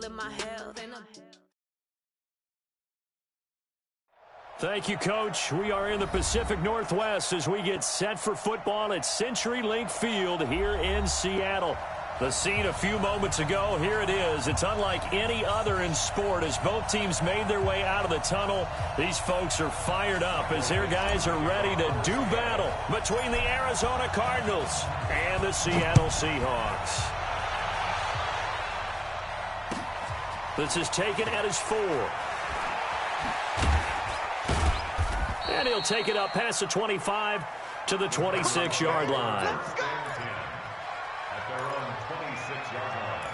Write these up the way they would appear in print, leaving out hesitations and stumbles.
of my health. Thank you, Coach. We are in the Pacific Northwest as we get set for football at CenturyLink Field here in Seattle. The scene a few moments ago, here it is. It's unlike any other in sport as both teams made their way out of the tunnel. These folks are fired up as their guys are ready to do battle between the Arizona Cardinals and the Seattle Seahawks. This is taken at his 4. And he'll take it up past the 25 to the 26-yard line. At their own 26-yard line.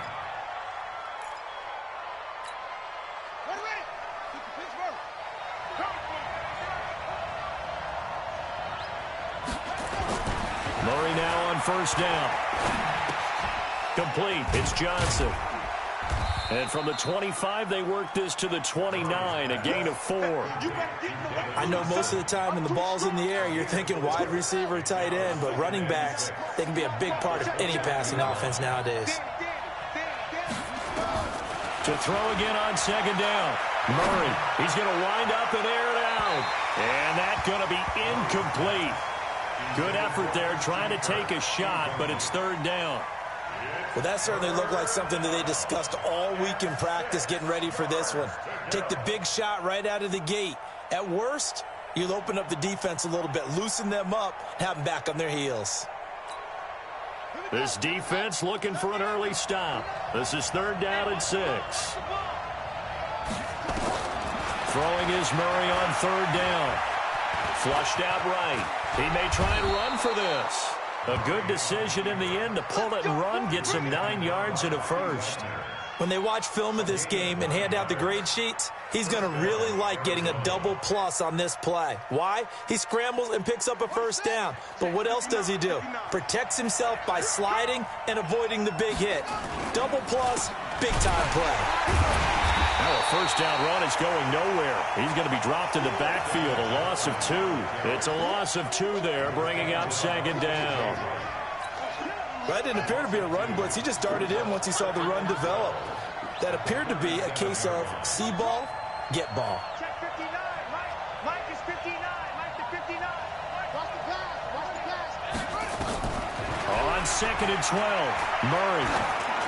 Murray now on first down. Complete. It's Johnson. And from the 25, they work this to the 29, a gain of 4. I know most of the time when the ball's in the air, you're thinking wide receiver, tight end, but running backs, they can be a big part of any passing offense nowadays. To throw again on second down. Murray, he's going to wind up and air it out. And that's going to be incomplete. Good effort there trying to take a shot, but it's third down. Well, that certainly looked like something that they discussed all week in practice getting ready for this one. Take the big shot right out of the gate. At worst, you'll open up the defense a little bit, loosen them up, and have them back on their heels. This defense looking for an early stop. This is third down and 6. Throwing is Murray on third down. Flushed out right. He may try and run for this. A good decision in the end to pull it and run, gets him 9 yards and a first. When they watch film of this game and hand out the grade sheets, he's going to really like getting a double plus on this play. Why? He scrambles and picks up a first down. But what else does he do? Protects himself by sliding and avoiding the big hit. Double plus, big time play. Now a first down run is going nowhere. He's going to be dropped in the backfield, a loss of 2. It's a loss of 2 there, bringing up second down. Well, that didn't appear to be a run blitz. He just darted in once he saw the run develop. That appeared to be a case of see ball, get ball. Check 59, Mike is 59, Mike to 59. Watch the pass, On second and 12, Murray.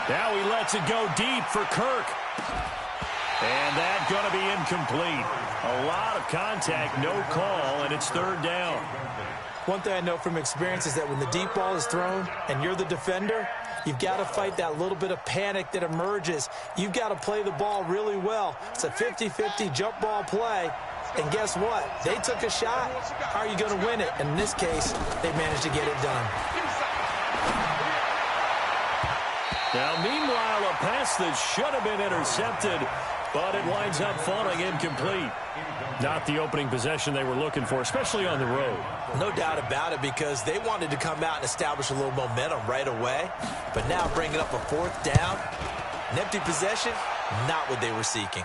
Now he lets it go deep for Kirk. And that's going to be incomplete. A lot of contact, no call, and it's third down. One thing I know from experience is that when the deep ball is thrown and you're the defender, you've got to fight that little bit of panic that emerges. You've got to play the ball really well. It's a 50-50 jump ball play. And guess what? They took a shot. How are you going to win it? And in this case, they managed to get it done. Now, meanwhile, a pass that should have been intercepted, but it winds up falling incomplete. Not the opening possession they were looking for, especially on the road. No doubt about it, because they wanted to come out and establish a little momentum right away. But now bringing up a fourth down, an empty possession, not what they were seeking.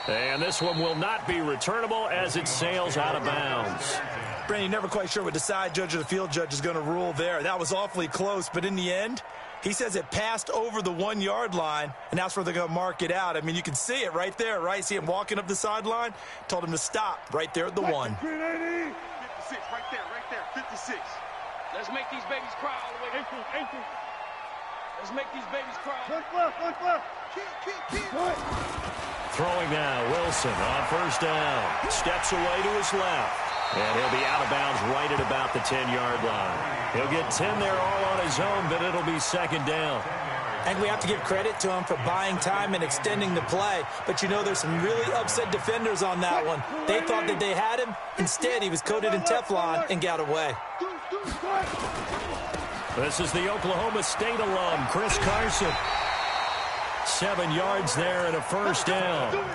And this one will not be returnable as it sails out of bounds. Brandon, you're never quite sure what the side judge or the field judge is going to rule there. That was awfully close, but in the end, he says it passed over the 1-yard line, and that's where they're going to mark it out. I mean, you can see it right there, right? See him walking up the sideline? Told him to stop right there at the 1. 56, right there, 56. Let's make these babies cry all the way. Ankle. Let's make these babies cry. One left. Keep. Throwing now, Wilson on first down. Steps away to his left. And he'll be out of bounds right at about the 10-yard line. He'll get 10 there all on his own, but it'll be second down. And we have to give credit to him for buying time and extending the play. But, you know, there's some really upset defenders on that one. They thought that they had him. Instead, he was coated in Teflon and got away. This is the Oklahoma State alum, Chris Carson. 7 yards there and a first down.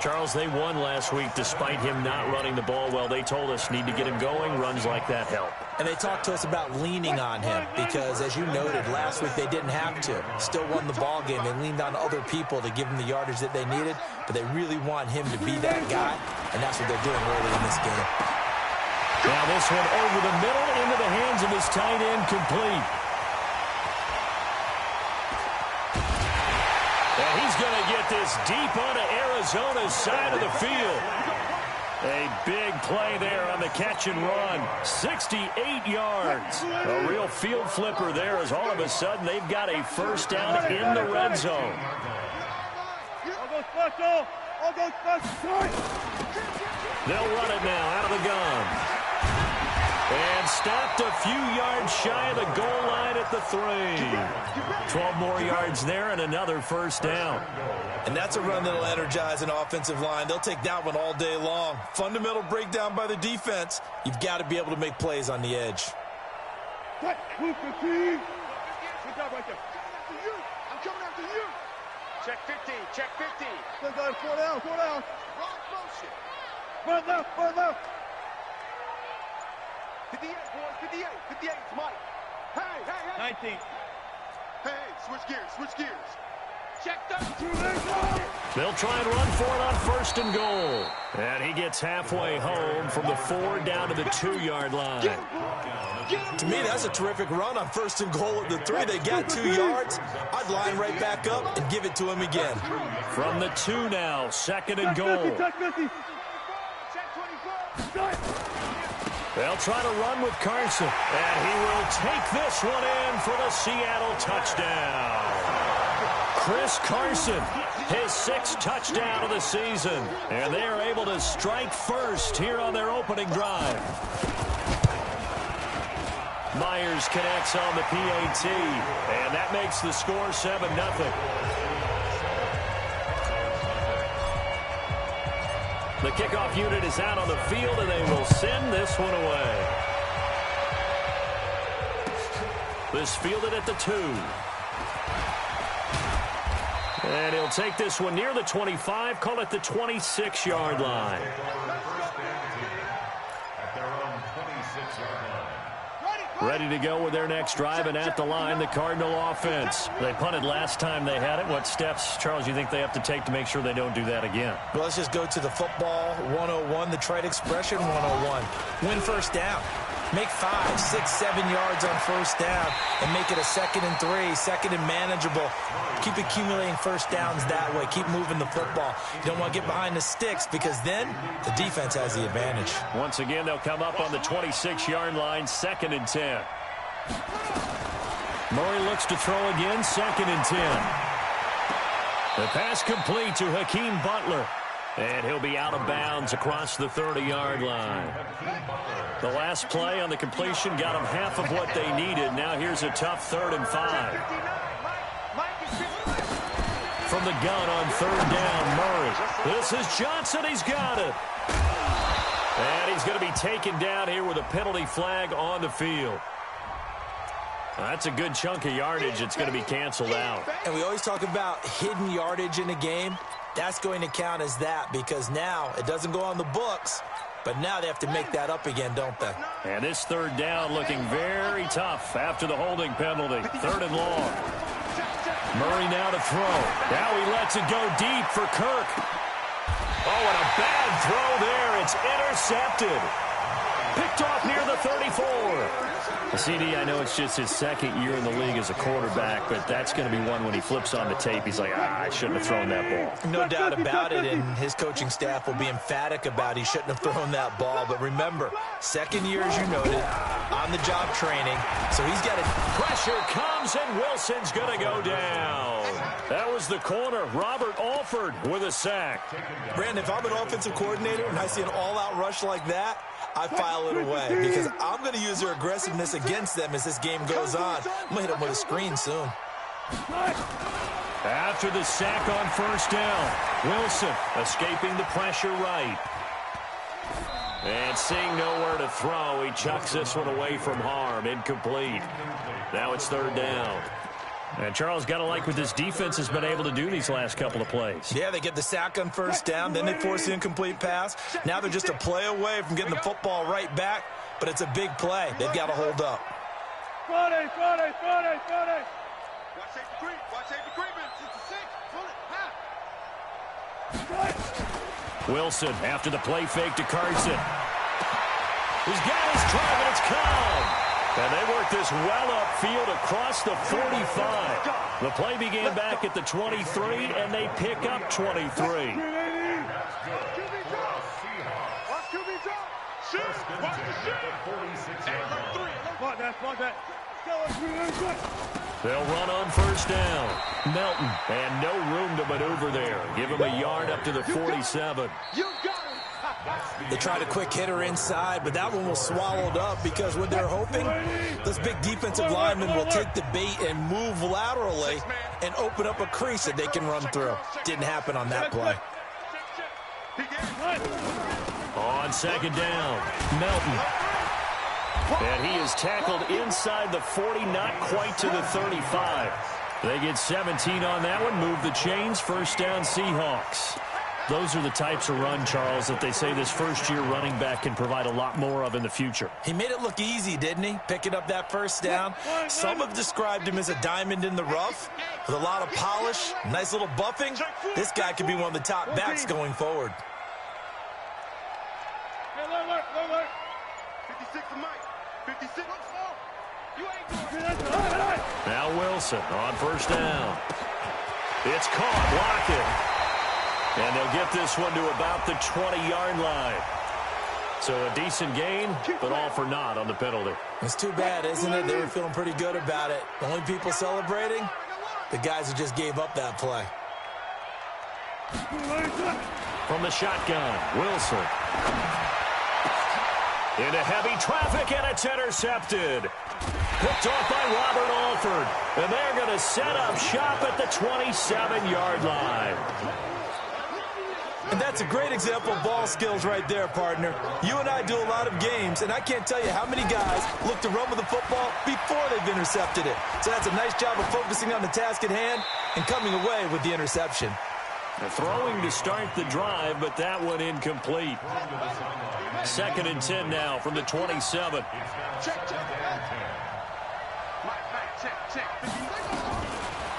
Charles, they won last week despite him not running the ball well. They told us need to get him going. Runs like that help. And they talked to us about leaning on him because, as you noted, last week they didn't have to. Still won the ball game. They leaned on other people to give them the yardage that they needed, but they really want him to be that guy, and that's what they're doing early in this game. Now this one over the middle into the hands of his tight end, complete. And And he's going to get this deep onto Arizona's side of the field. A big play there on the catch and run. 68 yards. A real field flipper there as all of a sudden they've got a first down in the red zone. They'll run it now out of the gun. And stopped a few yards shy of the goal line at the 3. 12 more yards there and another first down. And that's a run that'll energize an offensive line. They'll take that one all day long. Fundamental breakdown by the defense. You've got to be able to make plays on the edge. Good job right there. I'm coming after you. Check 50. Check 50. Four down. Wrong motion. Run left. 58, boys. 58. It's Mike. Hey. 19. Hey, switch gears. Check 32. They'll try and run for it on first and goal. And he gets halfway home from the 4 down to the 2-yard line. To me, that's a terrific run on first and goal at the 3. They got 2 yards. I'd line right back up and give it to him again. From the 2 now, second and goal. Check 24. They'll try to run with Carson. And he will take this one in for the Seattle touchdown. Chris Carson, his 6th touchdown of the season. And they are able to strike first here on their opening drive. Myers connects on the PAT. And that makes the score 7-0. The kickoff unit is out on the field, and they will send this one away. This fielded at the 2. And he'll take this one near the 25, call it the 26-yard line. At their own 26-yard line. Ready to go with their next drive, and at the line, the Cardinal offense. They punted last time they had it. What steps, Charles, you think they have to take to make sure they don't do that again? Well, let's just go to the football 101, the trite expression 101. Win first down. Make 5, 6, 7 yards on first down and make it a 2nd and 3, second and manageable. Keep accumulating first downs that way. Keep moving the football. You don't want to get behind the sticks because then the defense has the advantage. Once again, they'll come up on the 26-yard line, 2nd and 10. Murray looks to throw again, 2nd and 10. The pass complete to Hakeem Butler. And he'll be out of bounds across the 30-yard line. The last play on the completion got them half of what they needed. Now here's a tough 3rd and 5. From the gun on 3rd down, Murray. This is Johnson. He's got it. And he's going to be taken down here with a penalty flag on the field. That's a good chunk of yardage. It's going to be canceled out. And we always talk about hidden yardage in a game. That's going to count as that because now it doesn't go on the books, but now they have to make that up again, don't they? And this 3rd down looking very tough after the holding penalty. 3rd and long. Murray now to throw. Now he lets it go deep for Kirk. Oh, and a bad throw there. It's intercepted. Picked off near the 34. The CD, I know it's just his 2nd year in the league as a quarterback, but that's going to be one when he flips on the tape. He's like, I shouldn't have thrown that ball. No doubt about it, and his coaching staff will be emphatic about he shouldn't have thrown that ball. But remember, 2nd year, as you noted, on-the-job training, so he's got it. Pressure comes, and Wilson's going to go down. That was the corner, Robert Alford, with a sack. Brandon, if I'm an offensive coordinator and I see an all-out rush like that, I file it away because I'm going to use their aggressiveness against them as this game goes on. I'm going to hit them with a screen soon. After the sack on 1st down, Wilson escaping the pressure right. And seeing nowhere to throw, he chucks this one away from harm. Incomplete. Now it's 3rd down. And Charles, got to like what this defense has been able to do these last couple of plays. Yeah, they get the sack on 1st down, then they force the incomplete pass. Now they're just a play away from getting the football right back, but it's a big play. They've got to hold up. Friday. Wilson after the play fake to Carson. He's got his drive, and it's called. And they work this well upfield across the 45. The play began back at the 23, and they pick up 23. They'll run on first down. Melton, and no room to maneuver there. Give him a yard up to the 47. They tried a quick hitter inside, but that one was swallowed up because what they're hoping, those big defensive linemen will take the bait and move laterally and open up a crease that they can run through. Didn't happen on that play. On second down, Melton. And he is tackled inside the 40, not quite to the 35. They get 17 on that one, move the chains, first down Seahawks. Those are the types of run, Charles, that they say this first-year running back can provide a lot more of in the future. He made it look easy, didn't he? Picking up that first down. Some have described him as a diamond in the rough with a lot of polish, nice little buffing. This guy could be one of the top backs going forward. 56 to Mike. 56. Now Wilson on first down. It's caught, blocking. And they'll get this one to about the 20-yard line. So a decent gain, but all for naught on the penalty. It's too bad, isn't it? They were feeling pretty good about it. The only people celebrating, the guys who just gave up that play. From the shotgun, Wilson. Into heavy traffic, and it's intercepted. Picked off by Robert Alford. And they're going to set up shop at the 27-yard line. And that's a great example of ball skills right there, partner. You and I do a lot of games, and I can't tell you how many guys look to run with the football before they've intercepted it. So that's a nice job of focusing on the task at hand and coming away with the interception. Throwing to start the drive, but that one incomplete. Second and 10 now from the 27.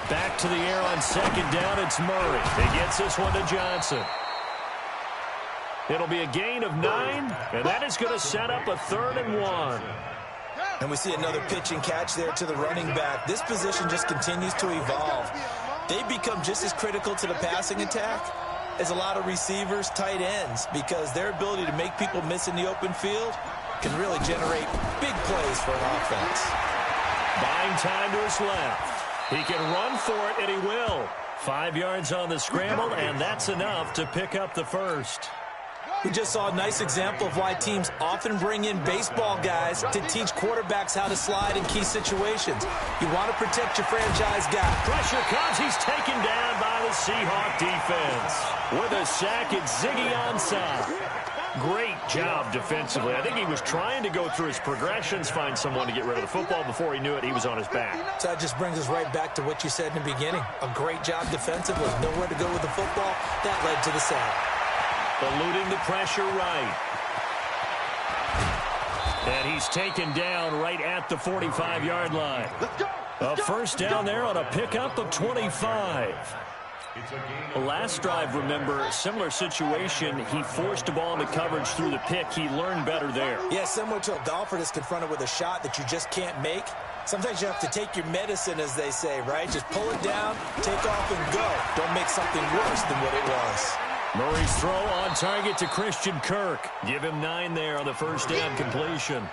Back to the air on second down, it's Murray. He gets this one to Johnson. It'll be a gain of 9, and that is going to set up a 3rd and 1. And we see another pitch and catch there to the running back. This position just continues to evolve. They become just as critical to the passing attack as a lot of receivers, tight ends, because their ability to make people miss in the open field can really generate big plays for an offense. Buying time to his left. He can run for it, and he will. 5 yards on the scramble, and that's enough to pick up the first. We just saw a nice example of why teams often bring in baseball guys to teach quarterbacks how to slide in key situations. You want to protect your franchise guy. Pressure comes. He's taken down by the Seahawk defense. With a sack, it's Ziggy Ansah. Great job defensively. I think he was trying to go through his progressions, find someone to get rid of the football. Before he knew it, he was on his back. So that just brings us right back to what you said in the beginning. A great job defensively. Nowhere to go with the football. That led to the sack. Eluding the pressure right. And he's taken down right at the 45-yard line. A first down there on a pickup of 25. Last drive, remember, similar situation. He forced the ball into coverage through the pick. He learned better there. Yeah, similar to a golfer that's confronted with a shot that you just can't make. Sometimes you have to take your medicine, as they say, right? Just pull it down, take off, and go. Don't make something worse than what it was. Murray's throw on target to Christian Kirk. Give him 9 there on the first down completion.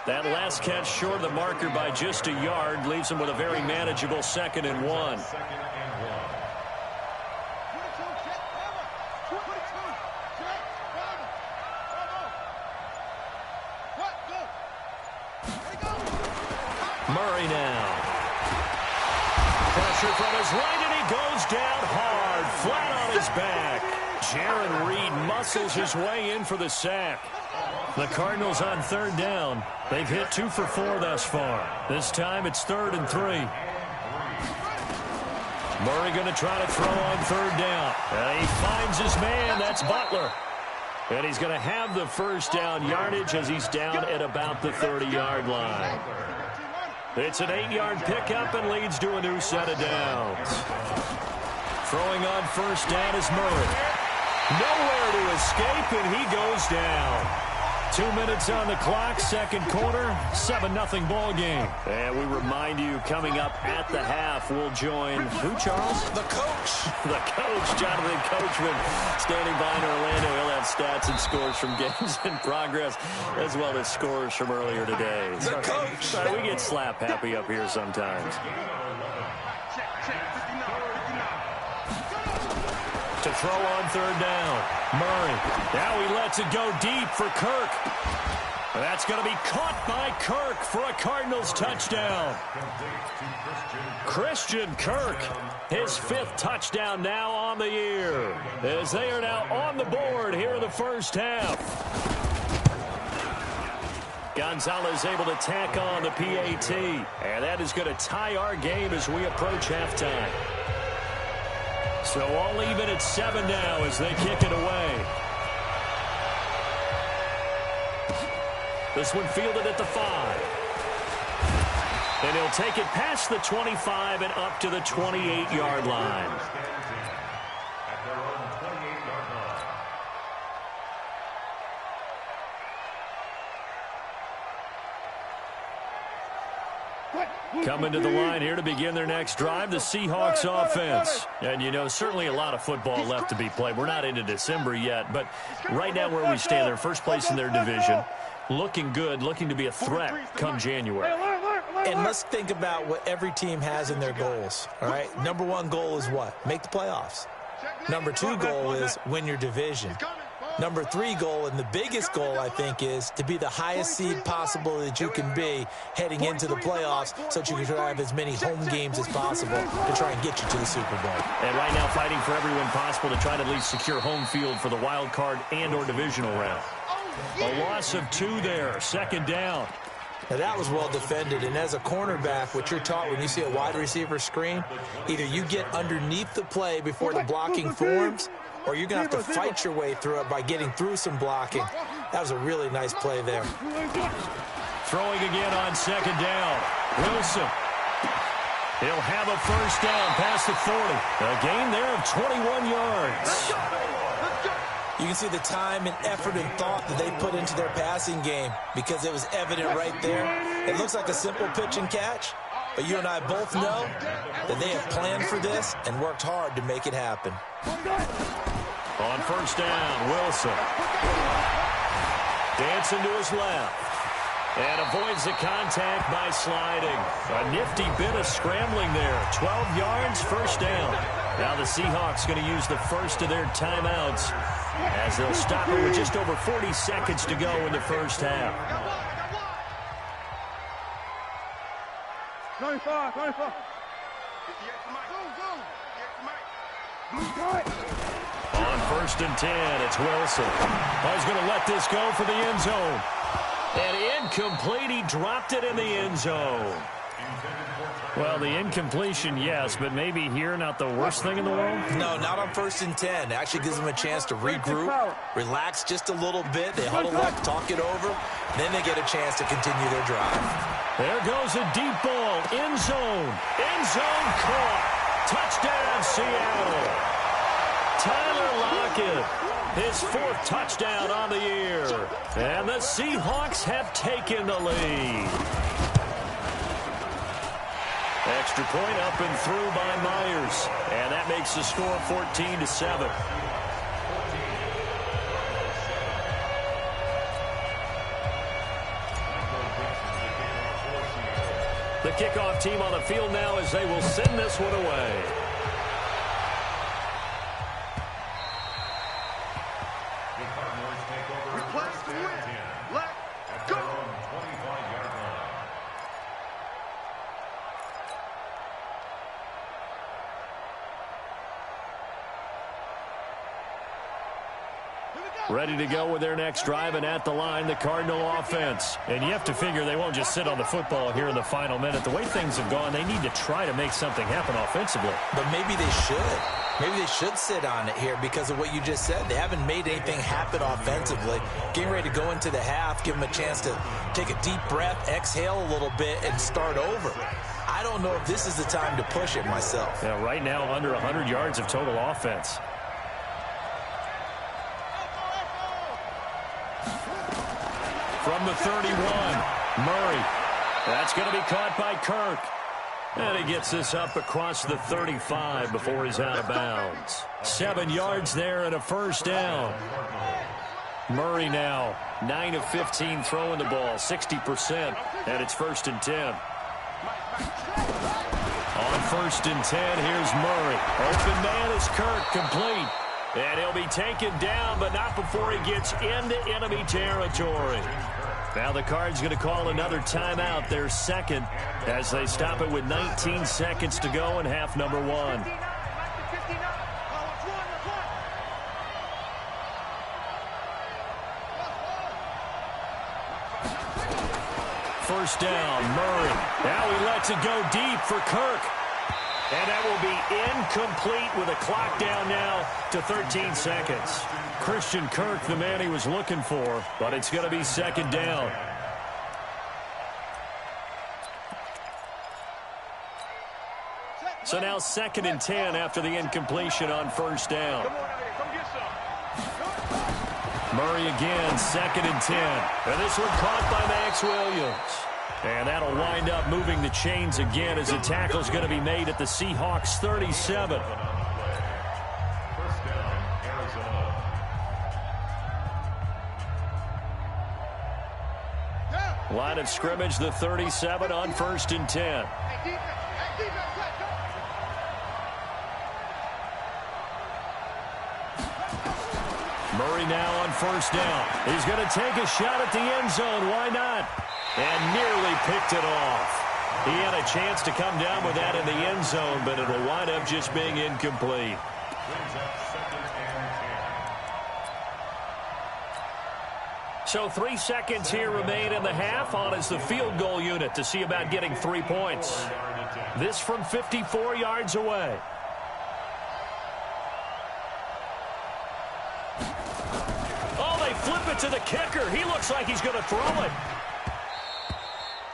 That last catch short of the marker by just a yard leaves him with a very manageable 2nd and 1. Murray now. Pressure from his right, and he goes down hard, flat on his back. Jaron Reed muscles his way in for the sack. The Cardinals on 3rd down. They've hit 2 for 4 thus far. This time it's 3rd and 3. Murray going to try to throw on 3rd down. And he finds his man. That's Butler. And he's going to have the first down yardage as he's down at about the 30-yard line. It's an 8-yard pickup and leads to a new set of downs. Throwing on first down is Murray. Nowhere to escape, and he goes down. 2 minutes on the clock, second quarter, 7-0 ball game. And we remind you, coming up at the half, we'll join who, Charles? The coach. The coach, Jonathan Coachman, standing by in Orlando. He'll have stats and scores from games in progress, as well as scores from earlier today. The coach. Sorry, we get slap happy up here sometimes. To throw on third down. Murray. Now he lets it go deep for Kirk. That's going to be caught by Kirk for a Cardinals touchdown. Christian Kirk, his 5th touchdown now on the year, as they are now on the board here in the first half. Gonzalez able to tack on the PAT, and that is going to tie our game as we approach halftime. So all even at 7 now as they kick it away. This one fielded at the 5. And he'll take it past the 25 and up to the 28-yard line. Coming to the line here to begin their next drive, the Seahawks offense. And, you know, certainly a lot of football left to be played. We're not into December yet, but right now where we stand, they're first place in their division. Looking good, looking to be a threat come January. And let's think about what every team has in their goals, all right? Number 1 goal is what? Make the playoffs. Number 2 goal is win your division. Number 3 goal, and the biggest goal, I think, is to be the highest seed possible that you can be heading into the playoffs so that you can have as many home games as possible to try and get you to the Super Bowl. And right now fighting for every win possible to try to at least secure home field for the wild card and or divisional round. A loss of 2 there, second down. Now, that was well defended, and as a cornerback, what you're taught when you see a wide receiver screen, either you get underneath the play before the blocking forms, or you're going to have to fight your way through it by getting through some blocking. That was a really nice play there. Throwing again on second down. Wilson. He'll have a first down past the 40. A gain there of 21 yards. You can see the time and effort and thought that they put into their passing game because it was evident right there. It looks like a simple pitch and catch, but you and I both know that they have planned for this and worked hard to make it happen. On first down, Wilson. Dancing to his left. And avoids the contact by sliding. A nifty bit of scrambling there. 12 yards, first down. Now the Seahawks going to use the first of their timeouts as they'll stop it with just over 40 seconds to go in the first half. 95. On first and 10, it's Wilson. He's going to let this go for the end zone. And incomplete, he dropped it in the end zone. Well, the incompletion, yes, but maybe here not the worst thing in the world? No, not on first and 10. It actually gives them a chance to regroup, relax just a little bit. They huddle up, talk it over, then they get a chance to continue their drive. There goes a deep ball, end zone. End zone caught. Touchdown, Seattle. Tyler Lockett, his 4th touchdown on the year. And the Seahawks have taken the lead. Extra point up and through by Myers. And that makes the score 14-7. The kickoff team on the field now as they will send this one away. Ready to go with their next drive, and at the line, the Cardinal offense. And you have to figure they won't just sit on the football here in the final minute. The way things have gone, they need to try to make something happen offensively. But maybe they should. Maybe they should sit on it here because of what you just said. They haven't made anything happen offensively. Getting ready to go into the half, give them a chance to take a deep breath, exhale a little bit, and start over. I don't know if this is the time to push it myself. Yeah, right now, under 100 yards of total offense. from the 31. Murray. That's going to be caught by Kirk. And he gets this up across the 35 before he's out of bounds. 7 yards there and a first down. Murray now 9 of 15 throwing the ball, 60%, and it's 1st and 10. On 1st and 10, here's Murray. Open man is Kirk, complete. And he'll be taken down, but not before he gets into enemy territory. Now the Cards going to call another timeout, their second, as they stop it with 19 seconds to go in half number 1. First down, Murray. Now he lets it go deep for Kirk. And that will be incomplete with a clock down now to 13 seconds. Christian Kirk, the man he was looking for, but it's going to be 2nd down. So now 2nd and 10 after the incompletion on 1st down. Murray again, 2nd and 10. And this one caught by Max Williams. And that'll wind up moving the chains again as the tackle's going to be made at the Seahawks 37. Line of scrimmage, the 37 on 1st and 10. Murray now on 1st down. He's going to take a shot at the end zone. Why not? And nearly picked it off. He had a chance to come down with that in the end zone, but it'll wind up just being incomplete. So 3 seconds here remain in the half. On is the field goal unit to see about getting 3 points. This from 54 yards away. Oh, they flip it to the kicker. He looks like he's going to throw it.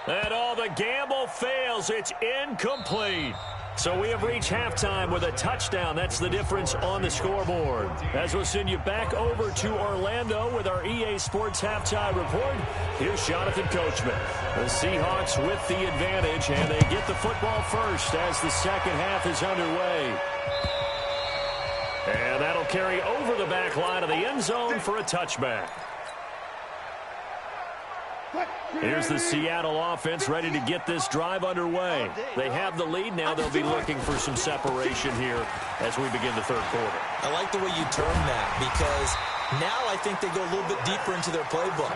And all the gamble fails. It's incomplete. So we have reached halftime with a touchdown. That's the difference on the scoreboard. As we'll send you back over to Orlando with our EA Sports Halftime Report, here's Jonathan Coachman. The Seahawks with the advantage, and they get the football first as the second half is underway. And that'll carry over the back line of the end zone for a touchback. Here's the Seattle offense ready to get this drive underway. They have the lead. Now they'll be looking for some separation here as we begin the third quarter. I like the way you term that, because now I think they go a little bit deeper into their playbook.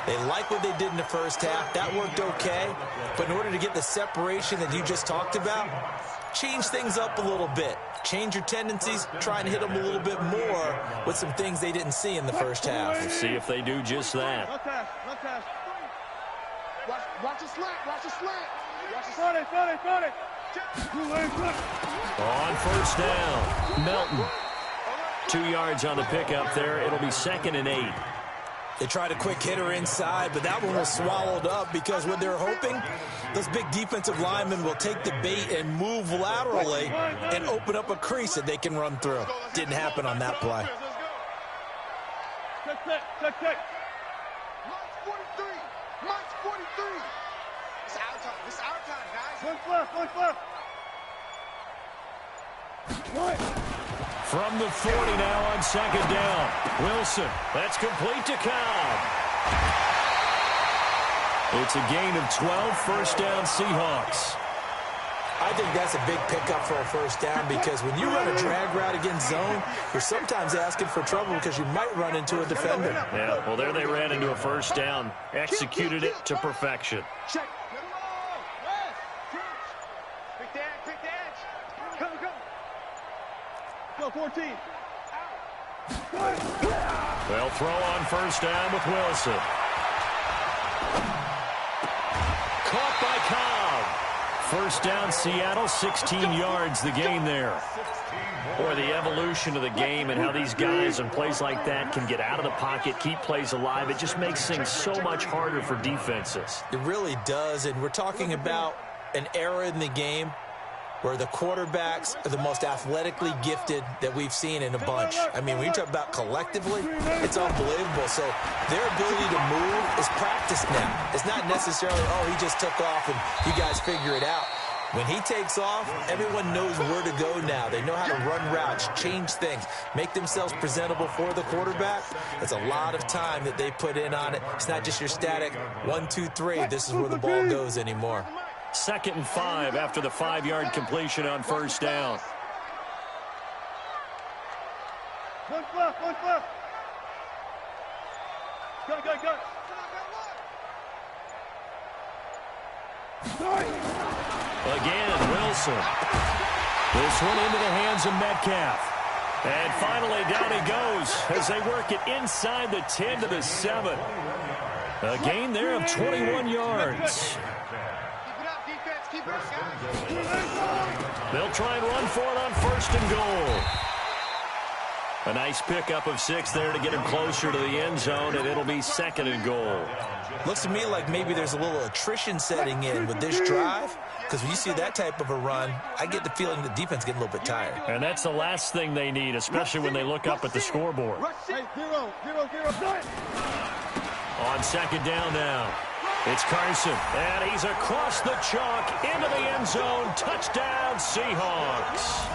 They like what they did in the first half. That worked okay. But in order to get the separation that you just talked about, change things up a little bit. Change your tendencies. Try and hit them a little bit more with some things they didn't see in the first half. We'll see if they do just that. Watch the slant. Watch the slant. Front it. On first down, Melton. 2 yards on the pickup there. It'll be 2nd and 8. They tried a quick hitter inside, but that one was swallowed up because what they're hoping, those big defensive linemen will take the bait and move laterally and open up a crease that they can run through. Didn't happen on that play. Check. Mike's 43. It's our time, guys. One left. From the 40 now on 2nd down. Wilson, that's complete to Cobb. It's a gain of 12, first down Seahawks. I think that's a big pickup for a first down, because when you run a drag route against zone, you're sometimes asking for trouble because you might run into a defender. Yeah, well, there they ran into a first down. Executed it to perfection. Check. Quick dash. Come. Go, 14. They'll throw on first down with Wilson. Caught by Cobb. First down, Seattle, 16 yards the gain there. Boy, the evolution of the game and how these guys in plays like that can get out of the pocket, keep plays alive, it just makes things so much harder for defenses. It really does, and we're talking about an era in the game where the quarterbacks are the most athletically gifted that we've seen in a bunch. I mean, when you talk about collectively, it's unbelievable. So their ability to move is practiced now. It's not necessarily, oh, he just took off and you guys figure it out. When he takes off, everyone knows where to go now. They know how to run routes, change things, make themselves presentable for the quarterback. It's a lot of time that they put in on it. It's not just your static 1, 2, 3. This is where the ball goes anymore. 2nd and 5 after the 5-yard completion on first down. One left. Go. Again, Wilson. This one into the hands of Metcalf. And finally, down he goes as they work it inside the 10 to the 7. A gain there of 21 yards. They'll try and run for it on 1st and goal. A nice pickup of 6 there to get him closer to the end zone, and it'll be 2nd and goal. Looks to me like maybe there's a little attrition setting in with this drive, because when you see that type of a run, I get the feeling the defense getting a little bit tired. And that's the last thing they need, especially when they look up at the scoreboard. Hey, 0. On 2nd down now, it's Carson, and he's across the chalk into the end zone. Touchdown, Seahawks.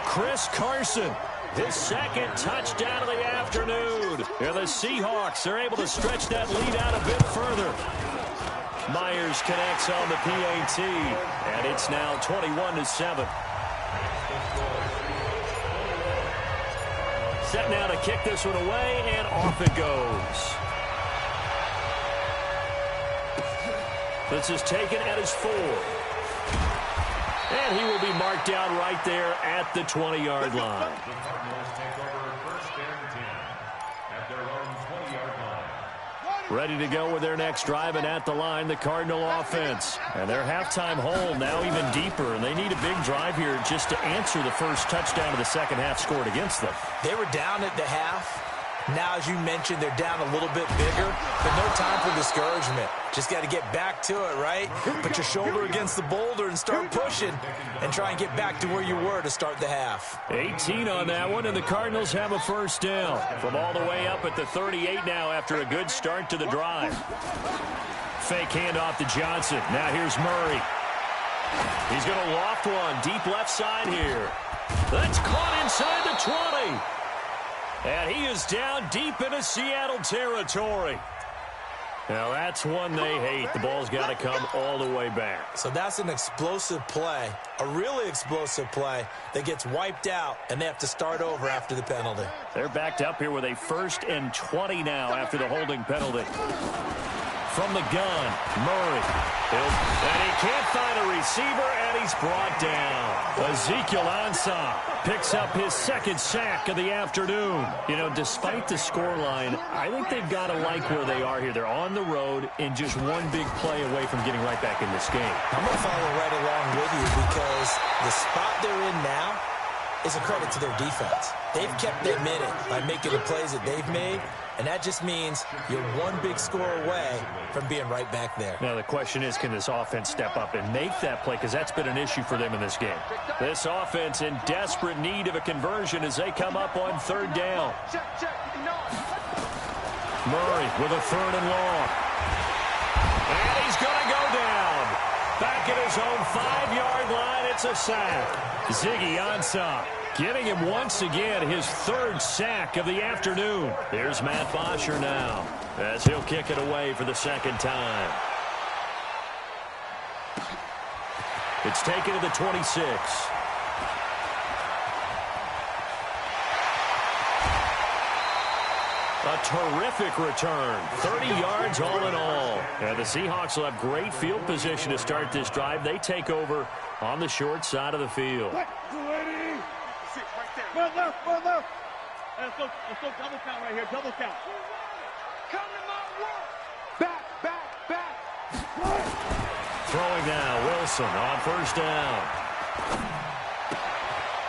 Chris Carson, his 2nd touchdown of the afternoon. And the Seahawks are able to stretch that lead out a bit further. Myers connects on the PAT, and it's now 21-7. Set now to kick this one away, and off it goes. This is taken at his 4. And he will be marked down right there at the 20-yard line. The Cardinals take over 1st and 10 at their own 20-yard line. Ready to go with their next drive, and at the line, the Cardinal offense. And their halftime hole now even deeper, and they need a big drive here just to answer the first touchdown of the second half scored against them. They were down at the half. Now, as you mentioned, they're down a little bit bigger, but no time for discouragement. Just got to get back to it, right? Put your shoulder against the boulder and start pushing and try and get back to where you were to start the half. 18 on that one, and the Cardinals have a first down from all the way up at the 38 now after a good start to the drive. Fake handoff to Johnson. Now here's Murray. He's going to loft one deep left side here. That's caught inside the 20. And he is down deep into Seattle territory. Now, that's one they hate. The ball's got to come all the way back. So that's an explosive play, a really explosive play that gets wiped out, and they have to start over after the penalty. They're backed up here with a 1st and 20 now after the holding penalty. From the gun, Murray. And he can't find a receiver, and he's brought down. Ezekiel Ansah picks up his 2nd sack of the afternoon. You know, despite the scoreline, I think they've got to like where they are here. They're on the road and just one big play away from getting right back in this game. I'm going to follow right along with you because the spot they're in now is a credit to their defense. They've kept them in it by making the plays that they've made, and that just means you're one big score away from being right back there. Now the question is, can this offense step up and make that play? Because that's been an issue for them in this game. This offense in desperate need of a conversion as they come up on 3rd down. Murray with a 3rd and long. And he's going to go down. Back at his own 5-yard line, it's a sack. Ziggy Ansah giving him once again his 3rd sack of the afternoon. There's Matt Bosher now as he'll kick it away for the 2nd time. It's taken to the 26. A terrific return. 30 yards all in all. And the Seahawks will have great field position to start this drive. They take over on the short side of the field. One left. Let's go double count right here. Double count. Come to my work. Back. Throwing now, Wilson on 1st down.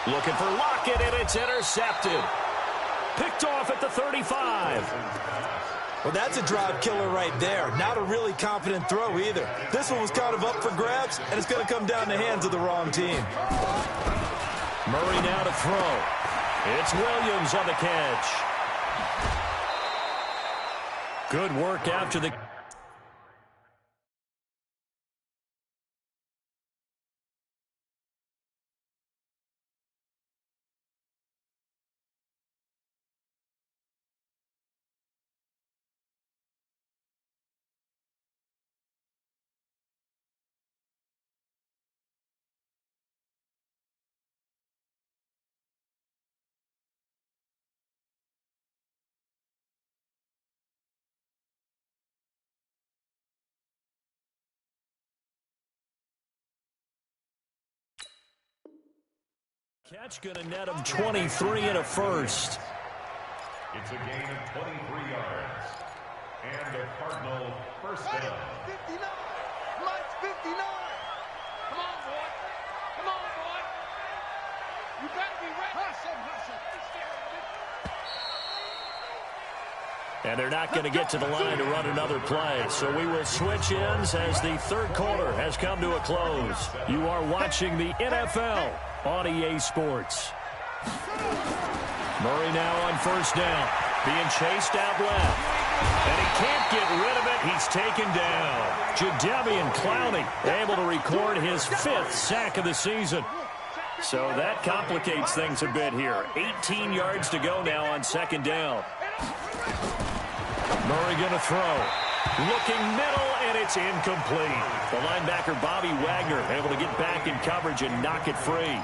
Looking for Lockett, and it's intercepted. Picked off at the 35. Well, that's a drive killer right there. Not a really confident throw either. This one was kind of up for grabs, and it's going to come down the hands of the wrong team. Murray now to throw. It's Williams on the catch. Good work after the... Catch going to net him 23 and a first. It's a gain of 23 yards. And a Cardinal first down. 59. Mike's 59. Come on, boy. Come on, boy. You better be ready. Hustle. And they're not going to get to the line to run another play. So we will switch ends as the third quarter has come to a close. You are watching the NFL on EA Sports. Murray now on first down. Being chased out left. And he can't get rid of it. He's taken down. Jadeveon Clowney able to record his 5th sack of the season. So that complicates things a bit here. 18 yards to go now on second down. Murray going to throw. Looking middle, and it's incomplete. The linebacker, Bobby Wagner, able to get back in coverage and knock it free.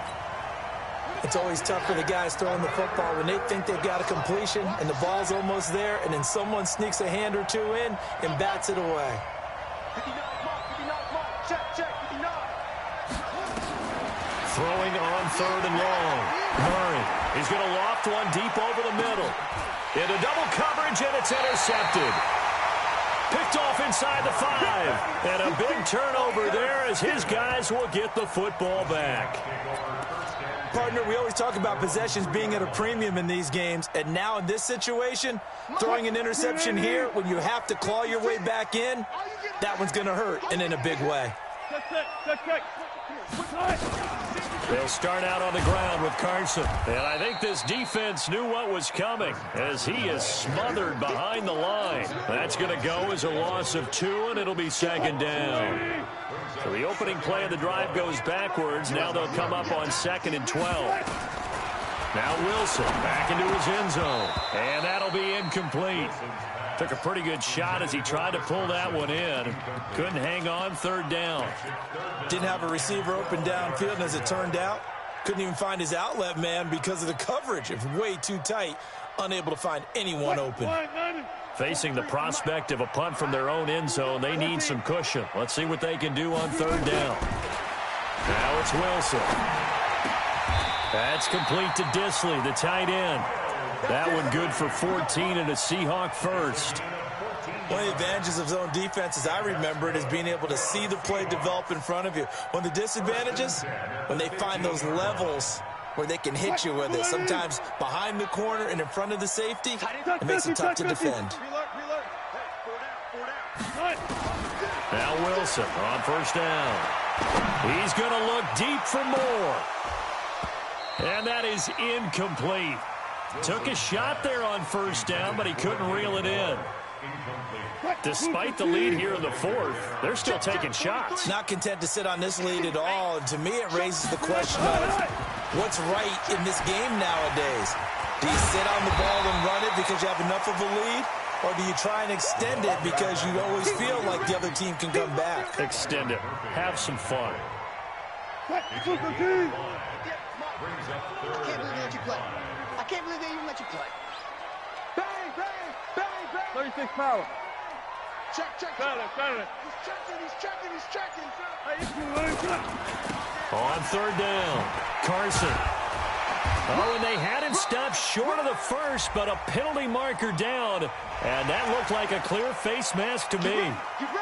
It's always tough for the guys throwing the football when they think they've got a completion and the ball's almost there, and then someone sneaks a hand or two in and bats it away. 59, check, 59. Throwing on third and long. Murray, he's going to loft one deep over the middle. Into double coverage, and it's intercepted. Picked off inside the 5. And a big turnover there as his guys will get the football back. Partner, we always talk about possessions being at a premium in these games, and now in this situation, throwing an interception here when you have to claw your way back in, that one's going to hurt, and in a big way. They'll start out on the ground with Carson. And I think this defense knew what was coming as he is smothered behind the line. That's going to go as a loss of 2, and it'll be second down. So the opening play of the drive goes backwards. Now they'll come up on 2nd and 12. Now Wilson back into his end zone. And that'll be incomplete. Took a pretty good shot as he tried to pull that one in. Couldn't hang on, third down. Didn't have a receiver open downfield, and as it turned out, couldn't even find his outlet man because of the coverage. It's way too tight, unable to find anyone open. Facing the prospect of a punt from their own end zone, they need some cushion. Let's see what they can do on third down. Now it's Wilson. That's complete to Disley, the tight end. That one good for 14 and a Seahawk first. One of the advantages of zone defense, as I remember it, is being able to see the play develop in front of you. One of the disadvantages, when they find those levels where they can hit you with it, sometimes behind the corner and in front of the safety, it makes it tough to defend. Now Wilson on first down. He's going to look deep for more. And that is incomplete. Took a shot there on first down, but he couldn't reel it in. Despite the lead here in the 4th, they're still taking shots. Not content to sit on this lead at all. And to me, it raises the question of what's right in this game nowadays. Do you sit on the ball and run it because you have enough of a lead? Or do you try and extend it because you always feel like the other team can come back? Extend it. Have some fun. I can't believe they even let you play. Bang, bang, bang, bang. 36 power. Check. Got it. He's checking. On third down, Carson. Oh, and they had him stopped short of the first, but a penalty marker down. And that looked like a clear face mask to me.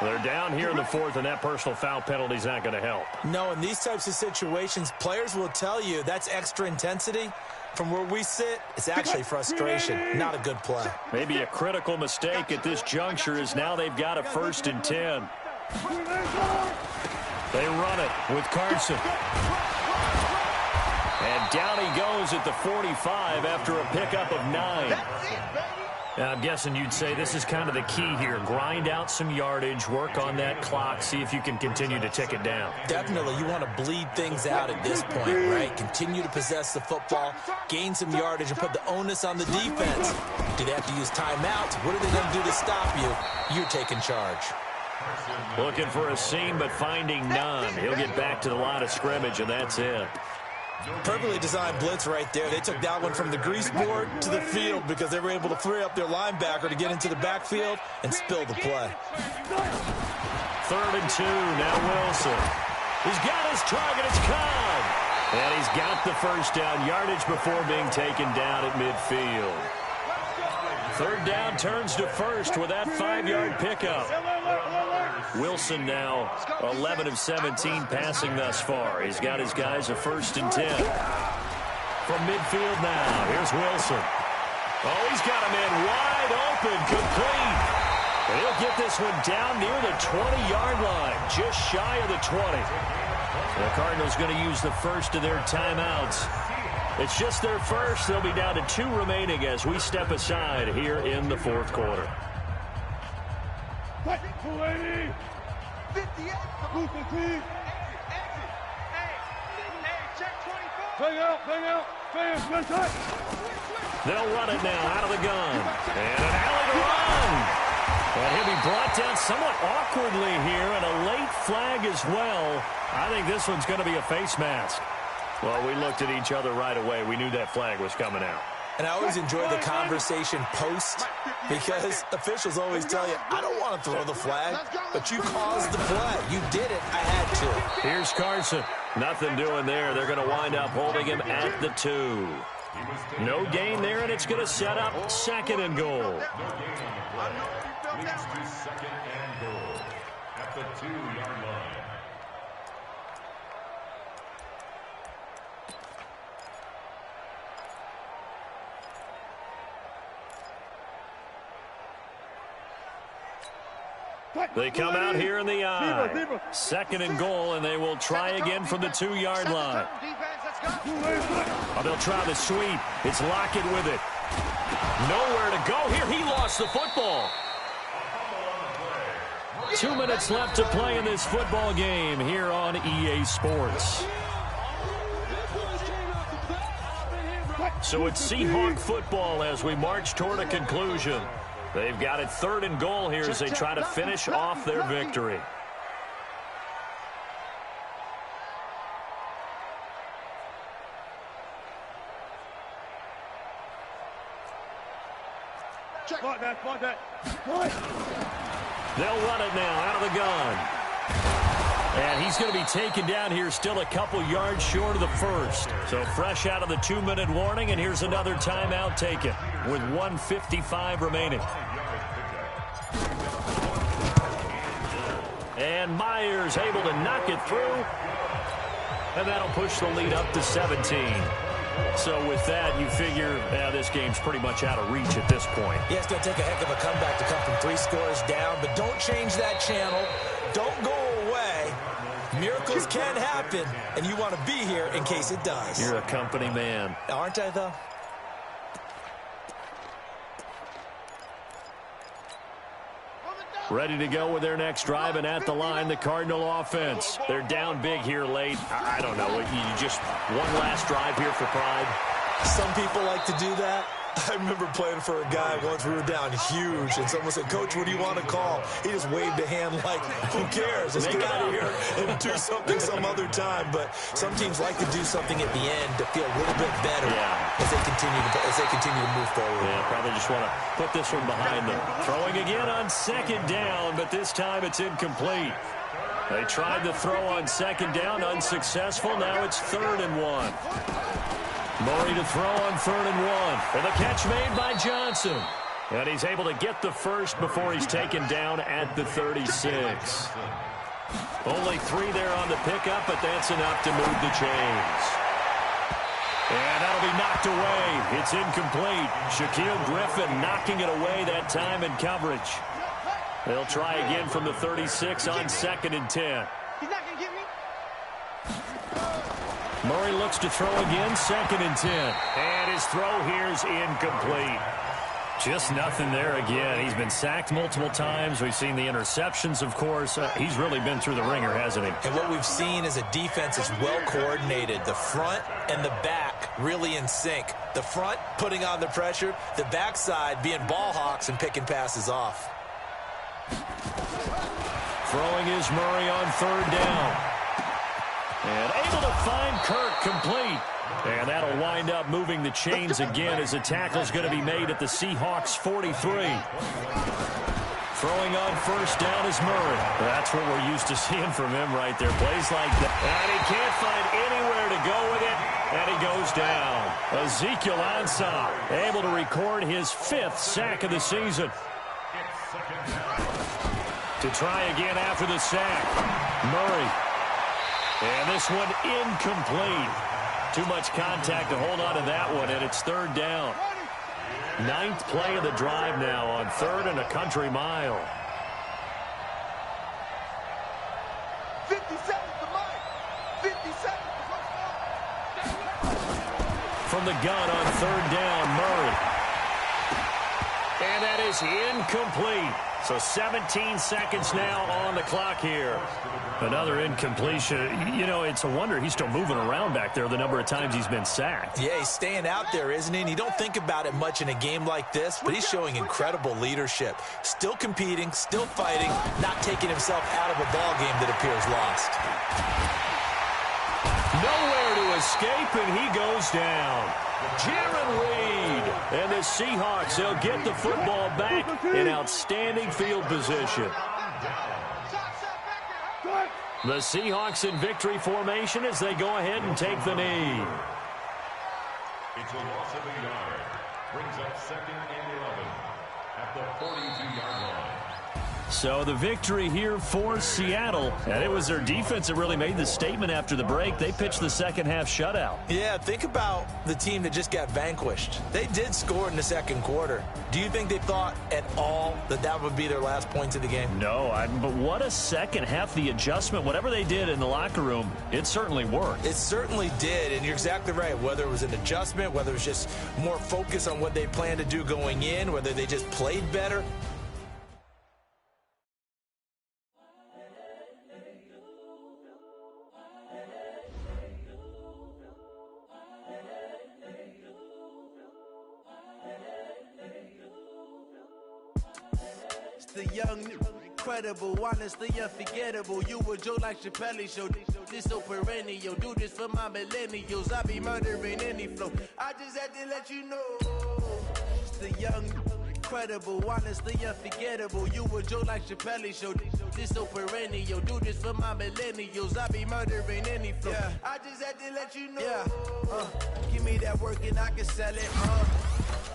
They're down here in the fourth, and that personal foul penalty is not going to help. No, in these types of situations, players will tell you that's extra intensity. From where we sit, it's actually frustration, not a good play. Maybe a critical mistake at this juncture is now they've got a 1st and 10. They run it with Carson. And down he goes at the 45 after a pickup of 9. I'm guessing you'd say this is kind of the key here. Grind out some yardage, work on that clock, see if you can continue to tick it down. Definitely. You want to bleed things out at this point, right? Continue to possess the football, gain some yardage, and put the onus on the defense. Do they have to use timeouts? What are they going to do to stop you? You're taking charge. Looking for a seam, but finding none. He'll get back to the line of scrimmage, and that's it. Perfectly designed blitz right there. They took that one from the grease board to the field because they were able to free up their linebacker to get into the backfield and spill the play. 3rd and 2, now Wilson. He's got his target, it's Cobb. And he's got the first down, yardage before being taken down at midfield. 3rd down turns to 1st with that 5-yard pickup. Wilson now 11 of 17 passing thus far. He's got his guys a 1st and 10. From midfield now, here's Wilson. Oh, he's got a man wide open, complete. And he'll get this one down near the 20-yard line, just shy of the 20. The Cardinals going to use the first of their timeouts. It's just their first. They'll be down to 2 remaining as we step aside here in the 4th quarter. 280. 58. Bang out. They'll run it now out of the gun. And an alley to run. And he'll be brought down somewhat awkwardly here, and a late flag as well. I think this one's going to be a face mask. Well, we looked at each other right away. We knew that flag was coming out. And I always enjoy the conversation post because officials always tell you, I don't want to throw the flag, but you caused the play. You did it. I had to. Here's Carson. Nothing doing there. They're going to wind up holding him at the 2. No gain there, and it's going to set up 2nd and goal. Leads to 2nd and goal at the 2-yard line. They come out here in the eye. 2nd and goal, and they will try again from the 2-yard line. Oh, they'll try the sweep. It's Lockett with it. Nowhere to go here. He lost the football. 2 minutes left to play in this football game here on EA Sports. So it's Seahawk football as we march toward a conclusion. They've got it 3rd and goal here as they try to finish off their victory. They'll run it now out of the gun. And he's going to be taken down here still a couple yards short of the 1st. So fresh out of the 2-minute warning, and here's another timeout taken with 1:55 remaining. And Myers able to knock it through. And that'll push the lead up to 17. So with that, you figure this game's pretty much out of reach at this point. Yeah, it's going to take a heck of a comeback to come from 3 scores down, but don't change that channel. Don't go away. Miracles can happen, and you want to be here in case it does. You're a company man. Aren't I, though? Ready to go with their next drive, and at the line, the Cardinal offense. They're down big here late. I don't know. You just one last drive here for pride? Some people like to do that. I remember playing for a guy once. We were down huge, and someone said, "Coach, what do you want to call?" He just waved a hand like, who cares? Let's get out of here and do something some other time. But some teams like to do something at the end to feel a little bit better as they continue to move forward. Yeah, probably just want to put this one behind them. Throwing again on 2nd down, but this time it's incomplete. They tried to throw on 2nd down, unsuccessful. Now it's 3rd and 1. Murray to throw on 3rd and 1. And the catch made by Johnson. And he's able to get the first before he's taken down at the 36. Only 3 there on the pickup, but that's enough to move the chains. And that'll be knocked away. It's incomplete. Shaquille Griffin knocking it away that time in coverage. They'll try again from the 36 on 2nd and 10. He's not going to get me. Murray looks to throw again, 2nd and 10. And his throw here's incomplete. Just nothing there again. He's been sacked multiple times. We've seen the interceptions, of course. He's really been through the ringer, hasn't he? And what we've seen is a defense is well coordinated. The front and the back really in sync. The front putting on the pressure, the backside being ball hawks and picking passes off. Throwing is Murray on 3rd down. And able to find Kirk complete. And that'll wind up moving the chains again as the tackle's going to be made at the Seahawks 43. Throwing on 1st down is Murray. That's what we're used to seeing from him right there. Plays like that. And he can't find anywhere to go with it. And he goes down. Ezekiel Ansah able to record his 5th sack of the season. To try again after the sack. Murray. And this one incomplete. Too much contact to hold on to that one, and it's 3rd down. 9th play of the drive now on 3rd and a country mile. 50 seconds to Mike. 50 seconds to first down. From the gun on 3rd down, Murray. And that is incomplete. So 17 seconds now on the clock here. Another incompletion. You know, it's a wonder he's still moving around back there the number of times he's been sacked. Yeah, he's staying out there, isn't he? And you don't think about it much in a game like this, but he's showing incredible leadership. Still competing, still fighting, not taking himself out of a ball game that appears lost. Nowhere to escape, and he goes down. Jaron Reed and the Seahawks, they'll get the football back in outstanding field position. The Seahawks in victory formation as they go ahead and take the knee. It's a loss of a yard. Brings up 2nd and 11 at the 42-yard line. So the victory here for Seattle, and it was their defense that really made the statement after the break. They pitched the second half shutout. Yeah, think about the team that just got vanquished. They did score in the 2nd quarter. Do you think they thought at all that that would be their last points of the game? No, but what a second half. The adjustment, whatever they did in the locker room, it certainly worked. It certainly did, and you're exactly right. Whether it was an adjustment, whether it was just more focus on what they planned to do going in, whether they just played better. The young, incredible, honestly unforgettable. You a Joe like Chappelle show. This so perennial. Do this for my millennials. I be murdering any flow. I just had to let you know. It's the young, incredible, honestly unforgettable. You a Joe like Chappelle show. This so perennial. Do this for my millennials. I be murdering any flow. Yeah. I just had to let you know. Yeah. Give me that work and I can sell it.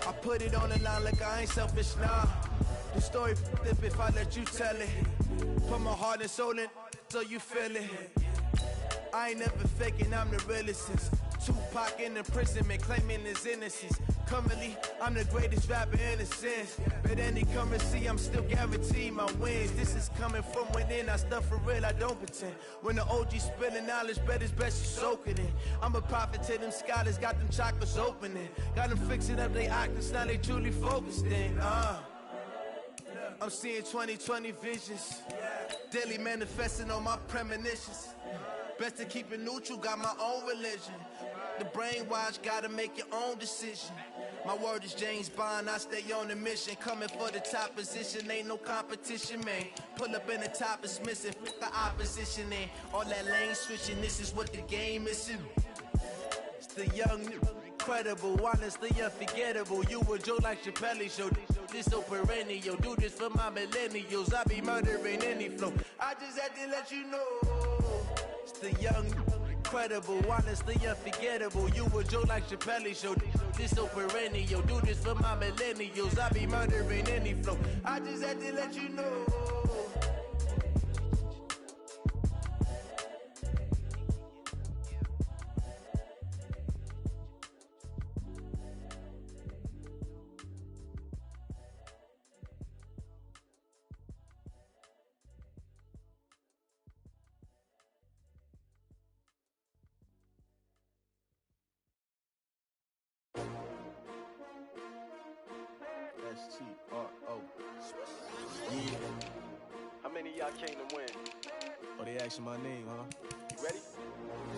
I put it on the line like I ain't selfish now. The story if I let you tell it. Put my heart and soul in so you feel it. I ain't never faking, I'm the realest since Tupac in imprisonment, claiming his innocence. Currently, I'm the greatest rapper in a sense. But any currency, I'm still guaranteed my wins. This is coming from within, I stuff for real, I don't pretend. When the OG spilling knowledge, bet it's best you soak it in. I'm a prophet to them scholars, got them chakras opening. Got them fixing up they octaves, now they truly focused in. I'm seeing 2020 visions. Daily manifesting on my premonitions. Best to keep it neutral, got my own religion. The brainwash, gotta make your own decision. My word is James Bond, I stay on the mission. Coming for the top position, ain't no competition, man. Pull up in the top, it's missing, fuck the opposition, and all that lane switching, this is what the game is. It's the young, incredible, honestly unforgettable. You a Joe like Chappelle show. This so perennial. Do this for my millennials. I be murdering any flow. I just had to let you know. It's the young, Incredible, honestly unforgettable. You a joke like Chappelle Show. This so perennial. Do this for my millennials. I be murdering any flow. I just had to let you know. S-T-R-O. Yeah. How many of y'all came to win? Oh, they asking my name, huh? You ready?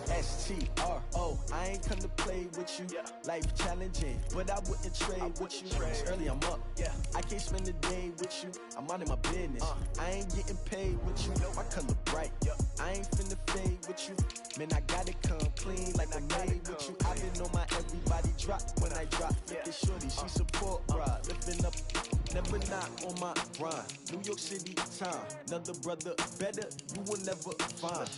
S-T-R-O. I ain't come to play with you. Yeah. Life challenging, but I wouldn't trade with you. Early I'm up. Yeah. I can't spend the day with you. I'm out of my business. I ain't getting paid with you. My color bright. Yeah. I ain't finna fade with you. Man, I gotta come clean like I made with you. I been on my everybody drop when I drop. Look at shorty, she support ride. Lifting up, never not on my grind. New York City time, another brother better, you will never find.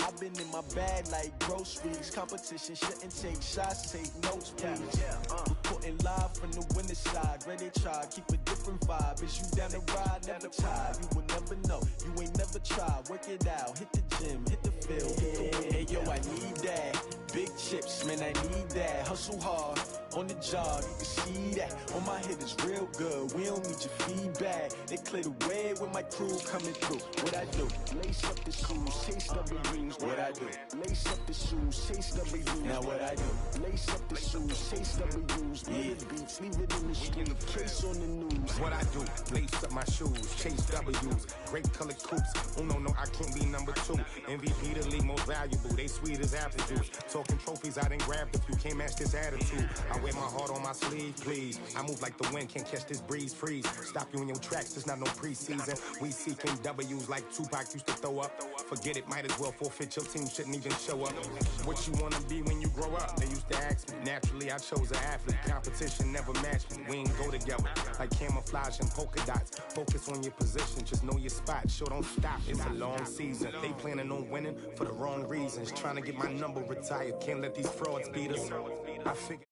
I've been in my bag like groceries. Competition shouldn't take shots, take notes, please. Reporting live from the winning side. Ready to try, keep a different vibe. Is you down the ride, never tired. You will never know, you ain't never tried. Work it out, hit the gym, hit the field. Hey yo, I need that. Big chips, man, I need that. Hustle hard, on the job, you can see that. On my head is real good, we don't need your feedback. They clear the way with my crew coming through. What I do? Lace up the shoes, chase W's. What I do? Lace up the shoes, chase W's. Now what I do? Lace up the shoes, chase W's. Murder beats, leave it in the street, case on the news. What I do? Lace up my shoes, chase W's. Great colored coops. Oh no, I can't be number 2. MVP the league most valuable. They sweet as apple juice. Talking trophies, I didn't grab the few. Can't match this attitude. I wear my heart on my sleeve, please. I move like the wind, can't catch this breeze. Freeze. Stop you in your tracks. There's not no preseason. We seeking W's like Tupac used to throw up. Forget it, might as well forfeit. Your team shouldn't even show up. What you wanna be when you grow up? They used to ask me. Naturally, I chose an athlete. Competition never matched me. We ain't go together like camouflage and polka dots. Focus on your position, just know your spot. Sure, don't stop. It's a long season. They planning on winning for the wrong reasons. Trying to get my number retired. Can't let these frauds beat us. I figure.